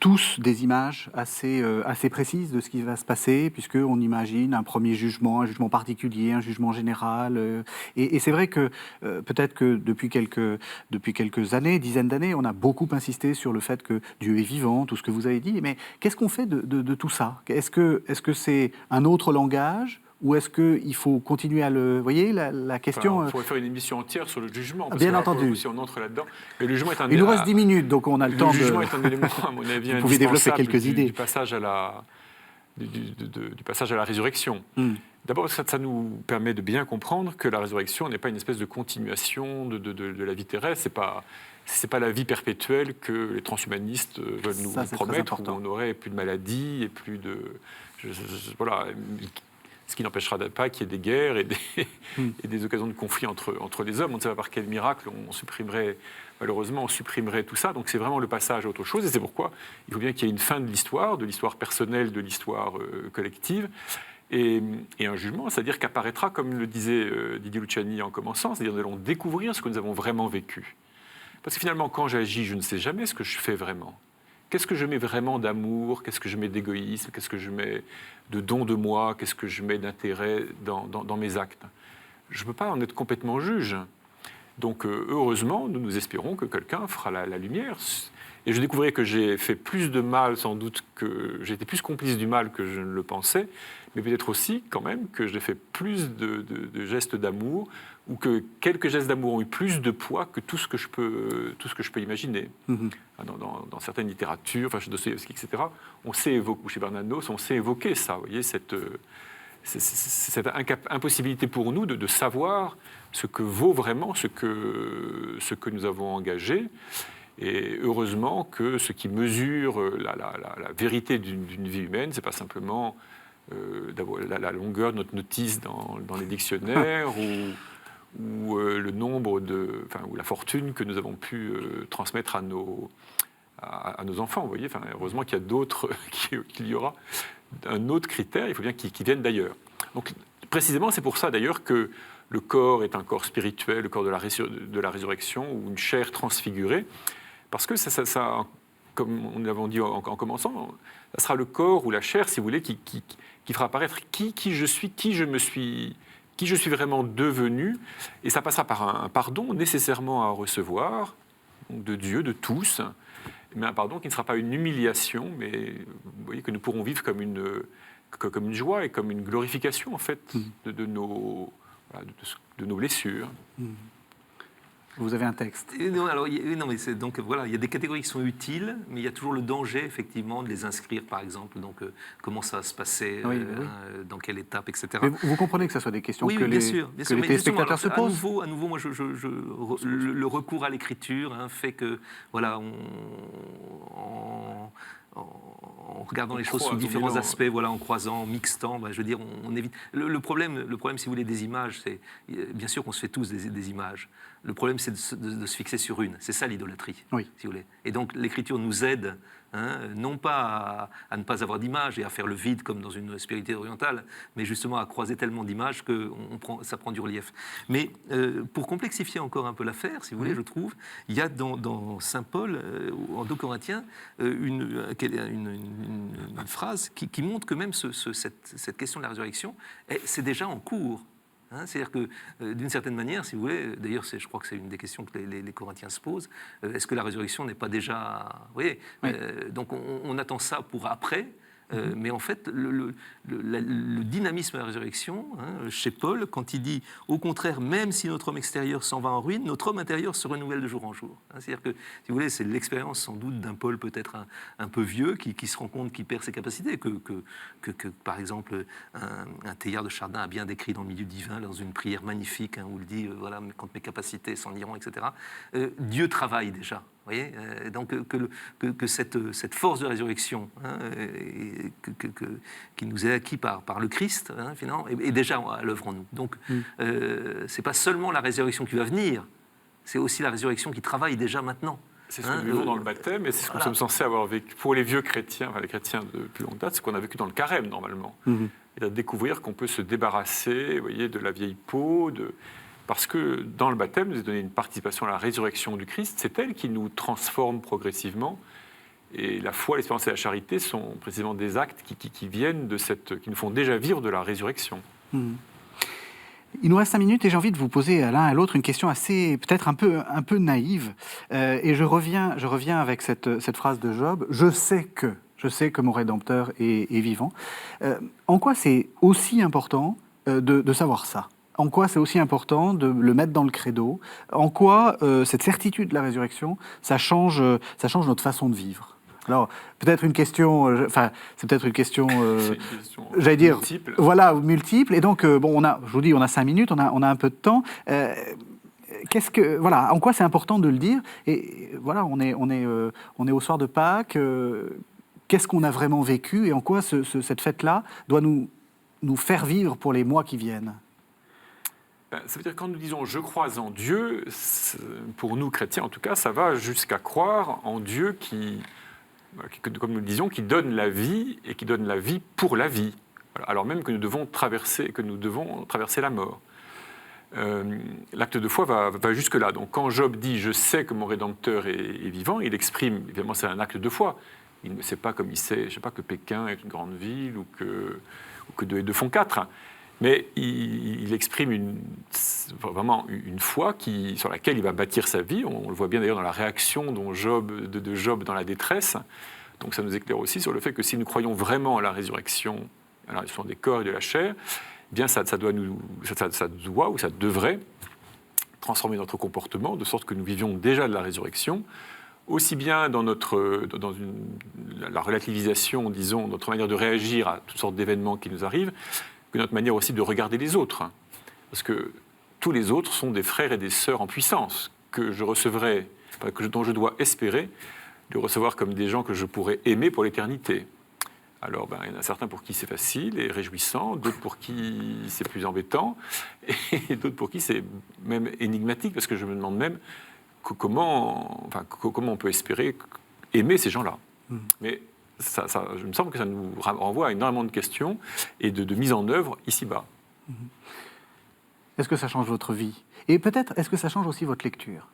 tous des images assez précises de ce qui va se passer, puisqu'on imagine un premier jugement, un jugement particulier, un jugement général. Et c'est vrai que peut-être que depuis quelques années, dizaines d'années, on a beaucoup insisté sur le fait que Dieu est vivant, tout ce que vous avez dit. Mais qu'est-ce qu'on fait de tout ça ? Est-ce que c'est un autre langage ? Ou est-ce qu'il faut continuer à le... Vous voyez, la question... Il faudrait faire une émission entière sur le jugement. Parce bien que entendu. Si on entre là-dedans... Mais le jugement est un... Il nous reste 10 minutes, donc on a le temps de... Le jugement est un élément, à mon avis, vous pouvez développer indispensable quelques idées. Du passage à la résurrection. D'abord, ça nous permet de bien comprendre que la résurrection n'est pas une espèce de continuation de la vie terrestre. C'est pas la vie perpétuelle que les transhumanistes veulent nous promettre, où on n'aurait plus de maladies et plus de... voilà... Ce qui n'empêchera pas qu'il y ait des guerres et des occasions de conflit entre les hommes. On ne sait pas par quel miracle on supprimerait tout ça. Donc c'est vraiment le passage à autre chose. Et c'est pourquoi il faut bien qu'il y ait une fin de l'histoire personnelle, de l'histoire collective, et un jugement, c'est-à-dire qu'apparaîtra, comme le disait Didier Luciani en commençant, c'est-à-dire nous allons découvrir ce que nous avons vraiment vécu. Parce que finalement, quand j'agis, je ne sais jamais ce que je fais vraiment. Qu'est-ce que je mets vraiment d'amour? Qu'est-ce que je mets d'égoïsme? Qu'est-ce que je mets de don de moi? Qu'est-ce que je mets d'intérêt dans mes actes? Je ne peux pas en être complètement juge. Donc, heureusement, nous espérons que quelqu'un fera la lumière. Et je découvrirai que j'ai fait plus de mal, sans doute, que j'ai été plus complice du mal que je ne le pensais, mais peut-être aussi, quand même, que j'ai fait plus de gestes d'amour, ou que quelques gestes d'amour ont eu plus de poids que tout ce que je peux imaginer. Dans certaines littératures, chez Dostoïevski, etc., on sait évoquer, ou chez Bernanos, on sait évoquer ça, vous voyez, cette impossibilité pour nous de savoir ce que vaut vraiment ce que nous avons engagé. Et heureusement que ce qui mesure la vérité d'une vie humaine, ce n'est pas simplement la longueur de notre notice dans les dictionnaires ou le nombre ou la fortune que nous avons pu transmettre à nos enfants. Vous voyez, heureusement qu'il y a d'autres, qu'il y aura un autre critère, il faut bien qu'il vienne d'ailleurs. Donc précisément, c'est pour ça d'ailleurs que le corps est un corps spirituel, le corps de la résurrection, ou une chair transfigurée. Parce que ça, comme nous l'avons dit en commençant, ça sera le corps ou la chair, si vous voulez, qui fera apparaître qui je suis, qui je suis vraiment devenu. Et ça passera par un pardon nécessairement à recevoir, de Dieu, de tous, mais un pardon qui ne sera pas une humiliation, mais vous voyez, que nous pourrons vivre comme une joie et comme une glorification, en fait, de nos blessures. Vous avez un texte. Non, alors, mais donc voilà, il y a des catégories qui sont utiles, mais il y a toujours le danger, effectivement, de les inscrire, par exemple. Donc, comment ça va se passer, dans quelle étape, etc. Mais vous comprenez que ce soit des questions que bien sûr, les téléspectateurs se posent. À nouveau, moi, le recours à l'écriture fait que, voilà, en regardant les choses sous différents aspects, voilà, en croisant, en mixtant, je veux dire, on évite. Le problème, si vous voulez, des images, c'est bien sûr qu'on se fait tous des images. Le problème, c'est de se fixer sur une. C'est ça l'idolâtrie, si vous voulez. Et donc, l'écriture nous aide, non pas à ne pas avoir d'image et à faire le vide comme dans une spiritualité orientale, mais justement à croiser tellement d'images que ça prend du relief. Mais pour complexifier encore un peu l'affaire, si vous voulez, je trouve, il y a dans Saint Paul, en 2 Corinthiens, une phrase qui montre que même cette question de la résurrection, c'est déjà en cours. C'est-à-dire que, d'une certaine manière, si vous voulez, d'ailleurs, je crois que c'est une des questions que les Corinthiens se posent, est-ce que la résurrection n'est pas déjà... Vous voyez, Oui. donc on attend ça pour après, mais en fait, le dynamisme de la résurrection, chez Paul, quand il dit, au contraire, même si notre homme extérieur s'en va en ruine, notre homme intérieur se renouvelle de jour en jour. C'est-à-dire que, si vous voulez, c'est l'expérience sans doute d'un Paul peut-être un peu vieux, qui se rend compte qu'il perd ses capacités, que par exemple, un Teilhard de Chardin a bien décrit dans le milieu divin, dans une prière magnifique, où il dit, voilà, quand mes capacités s'en iront, etc. Dieu travaille déjà. Vous voyez, donc que cette force de résurrection qui nous est acquise par le Christ, finalement, est déjà à l'œuvre en nous. Donc, c'est pas seulement la résurrection qui va venir, c'est aussi la résurrection qui travaille déjà maintenant. C'est ce que nous vivons dans le baptême, et c'est ce que nous sommes censés avoir vécu. Pour les vieux chrétiens, enfin les chrétiens de plus longue date, c'est ce qu'on a vécu dans le carême, normalement. Et de découvrir qu'on peut se débarrasser, vous voyez, de la vieille peau, parce que dans le baptême, nous est donné une participation à la résurrection du Christ. C'est elle qui nous transforme progressivement. Et la foi, l'espérance et la charité sont précisément des actes qui viennent qui nous font déjà vivre de la résurrection. Il nous reste 5 minutes et j'ai envie de vous poser à l'un à l'autre une question assez, peut-être un peu naïve. Et je reviens avec cette phrase de Job. Je sais que mon Rédempteur est vivant. En quoi c'est aussi important de savoir ça ? En quoi c'est aussi important de le mettre dans le credo ? En quoi cette certitude de la résurrection, ça change notre façon de vivre ? Alors, peut-être une question, c'est peut-être une question, j'allais dire, multiple. Voilà, multiple. Et donc, je vous dis, on a 5 minutes, on a un peu de temps. En quoi c'est important de le dire ? Et voilà, on est au soir de Pâques. Qu'est-ce qu'on a vraiment vécu et en quoi cette fête-là doit nous faire vivre pour les mois qui viennent ? Ça veut dire que quand nous disons « je crois en Dieu », pour nous chrétiens en tout cas, ça va jusqu'à croire en Dieu qui, comme nous le disions, qui donne la vie et qui donne la vie pour la vie, alors même que nous devons traverser la mort. L'acte de foi va jusque-là. Donc quand Job dit « je sais que mon Rédempteur est vivant », il exprime, évidemment c'est un acte de foi. Il ne sait pas comme il sait, je ne sais pas, que Pékin est une grande ville ou que 2 et 2 font 4. Mais il exprime vraiment une foi sur laquelle il va bâtir sa vie. On le voit bien d'ailleurs dans la réaction de Job dans la détresse. Donc ça nous éclaire aussi sur le fait que si nous croyons vraiment à la résurrection des corps et de la chair, eh bien ça doit ou ça devrait transformer notre comportement de sorte que nous vivions déjà de la résurrection, aussi bien dans la relativisation, disons, notre manière de réagir à toutes sortes d'événements qui nous arrivent, que notre manière aussi de regarder les autres. Parce que tous les autres sont des frères et des sœurs en puissance, dont je dois espérer de recevoir comme des gens que je pourrais aimer pour l'éternité. Alors, il y en a certains pour qui c'est facile et réjouissant, d'autres pour qui c'est plus embêtant, et d'autres pour qui c'est même énigmatique, parce que je me demande même comment on peut espérer aimer ces gens-là. Mais je me semble que ça nous renvoie à énormément de questions et de mise en œuvre ici-bas. Est-ce que ça change votre vie ? Et peut-être, est-ce que ça change aussi votre lecture ?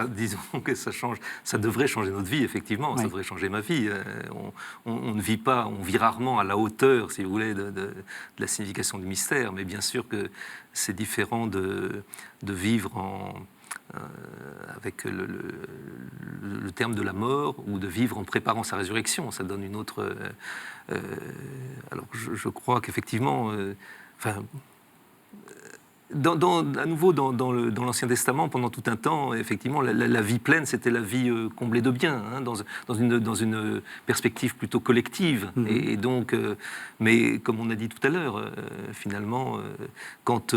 Disons que ça devrait changer notre vie, effectivement, oui. Ça devrait changer ma vie. On ne vit pas, on vit rarement à la hauteur, si vous voulez, de la signification du mystère, mais bien sûr que c'est différent de vivre avec le terme de la mort ou de vivre en préparant sa résurrection. Ça donne une autre... alors je crois qu'effectivement... à nouveau, dans l'Ancien Testament, pendant tout un temps, effectivement, la vie pleine, c'était la vie comblée de biens, dans une perspective plutôt collective. Et donc, mais comme on a dit tout à l'heure, finalement, quand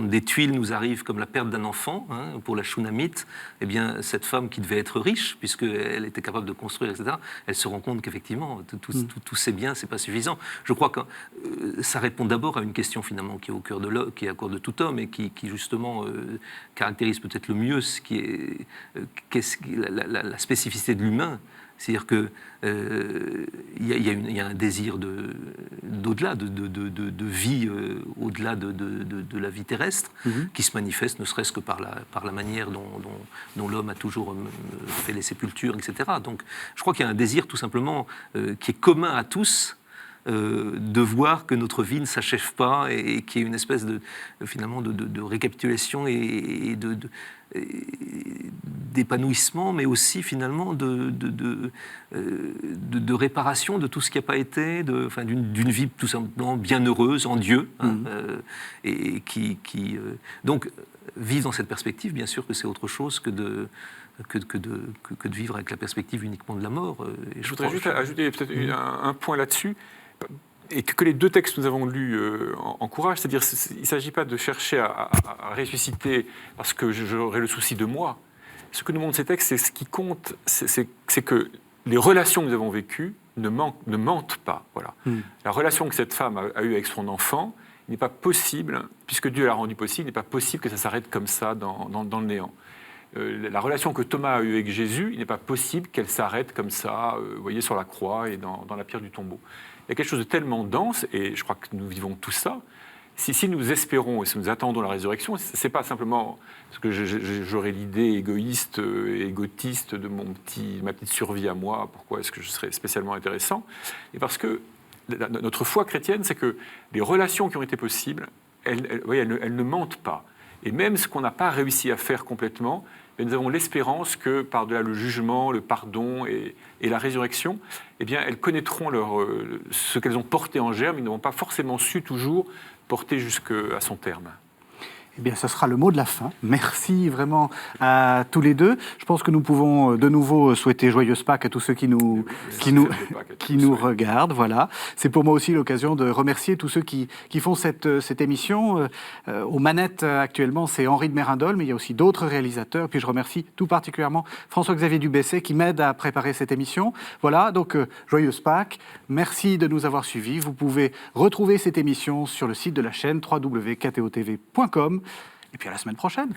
des tuiles nous arrivent comme la perte d'un enfant, pour la Shunammite, eh bien, cette femme qui devait être riche, puisqu'elle était capable de construire, etc., elle se rend compte qu'effectivement, tous ces biens, c'est pas suffisant. Je crois que ça répond d'abord à une question, finalement, qui est au cœur de l'homme, qui est à cœur de tout homme et qui justement caractérise peut-être le mieux ce qui est la spécificité de l'humain. C'est-à-dire qu'il y a un désir d'au-delà, de vie au-delà de la vie terrestre, qui se manifeste ne serait-ce que par la manière dont l'homme a toujours fait les sépultures, etc. Donc je crois qu'il y a un désir tout simplement qui est commun à tous, de voir que notre vie ne s'achève pas et qu'il y ait une espèce finalement de récapitulation et d'épanouissement, mais aussi finalement de réparation de tout ce qui n'a pas été, d'une vie tout simplement bienheureuse en Dieu, et donc vivre dans cette perspective, bien sûr que c'est autre chose que de vivre avec la perspective uniquement de la mort. Je voudrais juste ajouter peut-être un point là-dessus, et que les deux textes que nous avons lus encouragent, c'est-à-dire il ne s'agit pas de chercher à ressusciter parce que j'aurai le souci de moi. Ce que nous montrent ces textes, c'est ce qui compte, c'est que les relations que nous avons vécues ne mentent pas. Voilà. La relation que cette femme a eue avec son enfant, il n'est pas possible, puisque Dieu l'a rendu possible, il n'est pas possible que ça s'arrête comme ça dans le néant. La relation que Thomas a eue avec Jésus, il n'est pas possible qu'elle s'arrête comme ça, vous voyez, sur la croix et dans la pierre du tombeau. Il y a quelque chose de tellement dense, et je crois que nous vivons tout ça. Si nous espérons et si nous attendons la résurrection, ce n'est pas simplement parce que j'aurais l'idée égoïste, égotiste de ma petite survie à moi, pourquoi est-ce que je serais spécialement intéressant, et parce que notre foi chrétienne, c'est que les relations qui ont été possibles, elles ne mentent pas. Et même ce qu'on n'a pas réussi à faire complètement, nous avons l'espérance que par-delà le jugement, le pardon et la résurrection, eh bien, elles connaîtront ce qu'elles ont porté en germe, ils n'auront pas forcément su toujours porter jusqu'à son terme. Eh bien, ce sera le mot de la fin. Merci vraiment à tous les deux. Je pense que nous pouvons de nouveau souhaiter joyeuse Pâques à tous ceux qui nous regardent. Voilà. C'est pour moi aussi l'occasion de remercier tous ceux qui font cette émission. Aux manettes actuellement, c'est Henri de Mérindol, mais il y a aussi d'autres réalisateurs. Puis je remercie tout particulièrement François-Xavier Dubesset qui m'aide à préparer cette émission. Voilà, donc joyeuse Pâques. Merci de nous avoir suivis. Vous pouvez retrouver cette émission sur le site de la chaîne www.ktotv.com. Et puis à la semaine prochaine.